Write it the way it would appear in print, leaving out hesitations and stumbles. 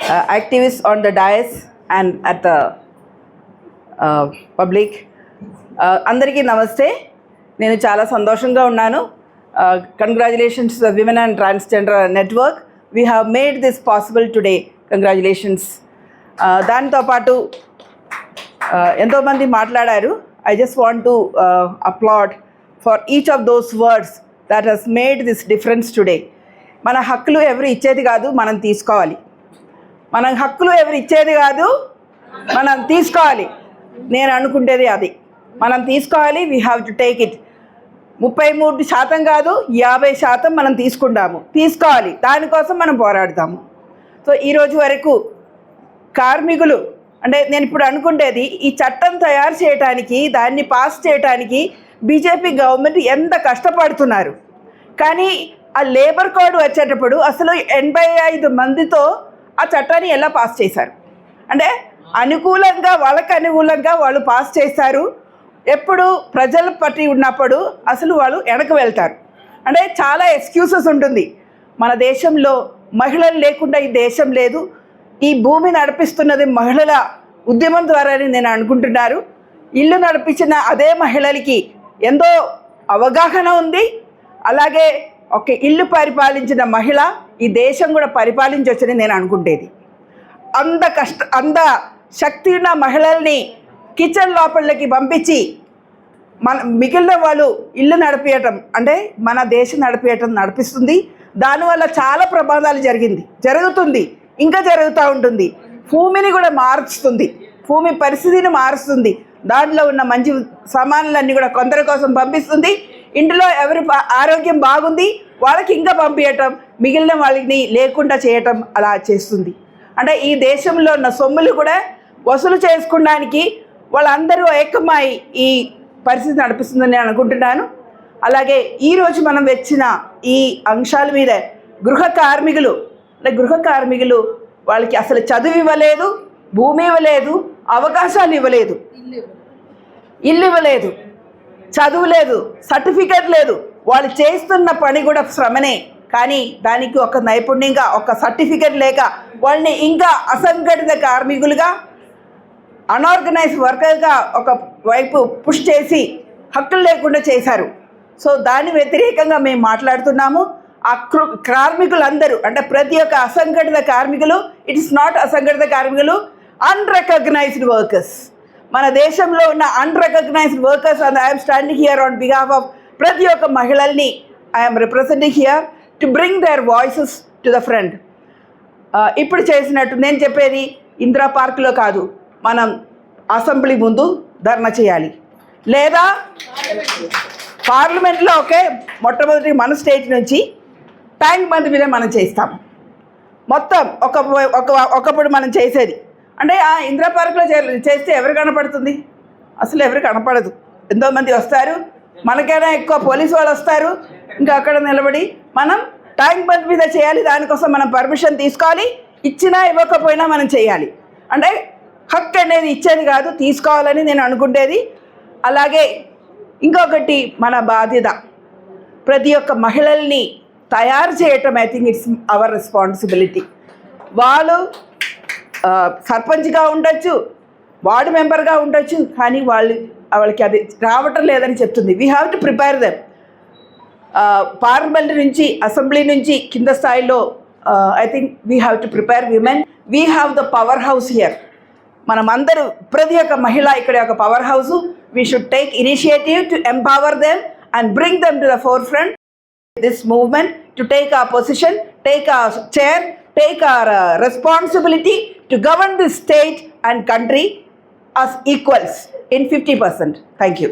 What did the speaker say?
activists on the dais and at the public. అందరికీ నమస్తే. నేను చాలా సంతోషంగా ఉన్నాను. Congratulations to the Women and Transgender Network. We have made this possible today. Congratulations. దాంతో పాటు ఎంతోమంది మాట్లాడారు. I just want to applaud for each of those words that has made this difference today. మన హక్కులు ఎవరు ఇచ్చేది కాదు, మనం తీసుకోవాలి. మన హక్కులు ఎవరు ఇచ్చేది కాదు, మనం తీసుకోవాలి. నేను అనుకుంటేది అది, మనం తీసుకోవాలి. We have to take it. 33% కాదు, 50% మనం తీసుకోవాలి. దానికోసం మనం పోరాడతాము. సో ఈరోజు వరకు కార్మికులు అంటే నేను ఇప్పుడు అనుకుంటేది, ఈ చట్టం తయారు చేయడానికి, దాన్ని పాస్ చేయడానికి బీజేపీ గవర్నమెంట్ ఎంత కష్టపడుతున్నారు. కానీ ఆ లేబర్ కోడ్ వచ్చేటప్పుడు అసలు 85 మందితో ఆ చట్టాన్ని ఎలా పాస్ చేశారు అంటే వాళ్ళకి అనుకూలంగా వాళ్ళు పాస్ చేశారు. ఎప్పుడు ప్రజల పట్టి ఉన్నప్పుడు అసలు వాళ్ళు వెనక్కి వెళ్తారు. అంటే చాలా ఎక్స్క్యూజెస్ ఉంటుంది. మన దేశంలో మహిళలు లేకుండా ఈ దేశం లేదు. ఈ భూమి నడిపిస్తున్నది మహిళల ఉద్యమం ద్వారానే నేను అనుకుంటున్నారు. ఇల్లు నడిపించిన అదే మహిళలకి ఎంతో అవగాహన ఉంది. అలాగే ఒక ఇల్లు పరిపాలించిన మహిళ ఈ దేశం కూడా పరిపాలించవచ్చని నేను అనుకుంటేది. అంత శక్తి ఉన్న మహిళల్ని కిచెన్ లోపలికి పంపించి మిగిలిన వాళ్ళు ఇల్లు నడిపించటం అంటే మన దేశం నడిపిస్తుంది. దానివల్ల చాలా ప్రమాదాలు జరుగుతుంది, ఇంకా జరుగుతూ ఉంటుంది. భూమిని కూడా మారుస్తుంది, భూమి పరిస్థితిని మారుస్తుంది. దాంట్లో ఉన్న మంచి సామాన్లన్నీ కూడా కొందరి కోసం పంపిస్తుంది. ఇంట్లో ఎవరి ఆరోగ్యం బాగుంది వాళ్ళకి ఇంకా పంపించటం, మిగిలిన వాళ్ళని లేకుండా చేయటం అలా చేస్తుంది. అంటే ఈ దేశంలో ఉన్న సొమ్ములు కూడా వసూలు చేసుకోవడానికి వాళ్ళందరూ ఏకమై ఈ పరిస్థితి నడిపిస్తుందని నేను అనుకుంటున్నాను. అలాగే ఈరోజు మనం వచ్చిన ఈ అంశాల మీద గృహ కార్మికులు వాళ్ళకి అసలు చదువు ఇవ్వలేదు, భూమి ఇవ్వలేదు, అవకాశాలు ఇవ్వలేదు, ఇల్లు ఇవ్వలేదు, చదువు లేదు, సర్టిఫికేట్ లేదు. వాళ్ళు చేస్తున్న పని కూడా శ్రమనే, కానీ దానికి ఒక నైపుణ్యంగా ఒక సర్టిఫికేట్ లేక వాళ్ళని ఇంకా అసంఘటిత కార్మికులుగా, అన్ఆర్గనైజ్డ్ వర్కర్గా ఒక వైపు పుష్ చేసి హక్కులు లేకుండా చేశారు. సో దాని వ్యతిరేకంగా మేము మాట్లాడుతున్నాము. ఆ కార్మికులందరూ అంటే ప్రతి ఒక్క అసంఘటిత కార్మికులు, ఇట్ ఇస్ నాట్ అసంఘటిత కార్మికులు, అన్రికగ్నైజ్డ్ వర్కర్స్. మన దేశంలో ఉన్న unrecognised workers and I'm standing here on behalf of ప్రతి ఒక్క మహిళల్ని I'm representing here to bring there voices to the front. ఇప్పుడు చేసినట్టు నేను చెప్పేది ఇందిరా పార్క్లో కాదు, మనం అసెంబ్లీ ముందు ధర్నా చేయాలి, లేదా పార్లమెంట్లో మొట్టమొదటి మన స్టేట్ నుంచి ట్యాంక్ బండ్ మీద మనం చేస్తాం. మొత్తం ఒకప్పుడు మనం చేసేది అంటే ఇందిరా పార్క్లో చేస్తే ఎవరు కనపడుతుంది? అసలు ఎవరు కనపడదు. ఎంతోమంది వస్తారు, మనకైనా ఎక్కువ పోలీసు వాళ్ళు వస్తారు. ఇంకా అక్కడ నిలబడి మనం ట్యాంక్ బండ్ మీద చేయాలి. దానికోసం మనం పర్మిషన్ తీసుకోవాలి. ఇచ్చినా ఇవ్వకపోయినా మనం చేయాలి. అంటే హక్కు అనేది ఇచ్చేది కాదు, తీసుకోవాలని నేను అనుకుంటేది. అలాగే ఇంకొకటి మన బాధ్యత, ప్రతి ఒక్క మహిళల్ని తయారు చేయటం. I think it's our responsibility. వాళ్ళు సర్పంచ్గా ఉండొచ్చు, వార్డు మెంబర్గా ఉండొచ్చు, కానీ వాళ్ళకి అది రావటం లేదని చెప్తుంది. We have to prepare them. Parliament నుంచి, అసెంబ్లీ నుంచి కింద స్థాయిలో I think we have to prepare women. We have the power house here. మనమందరూ ప్రతి ఒక్క మహిళ ఇక్కడ ఒక power house. We should take initiative to empower them and bring them to the forefront this movement, to take our position, take our chair, take our responsibility to govern this state and country as equals in 50%. Thank you.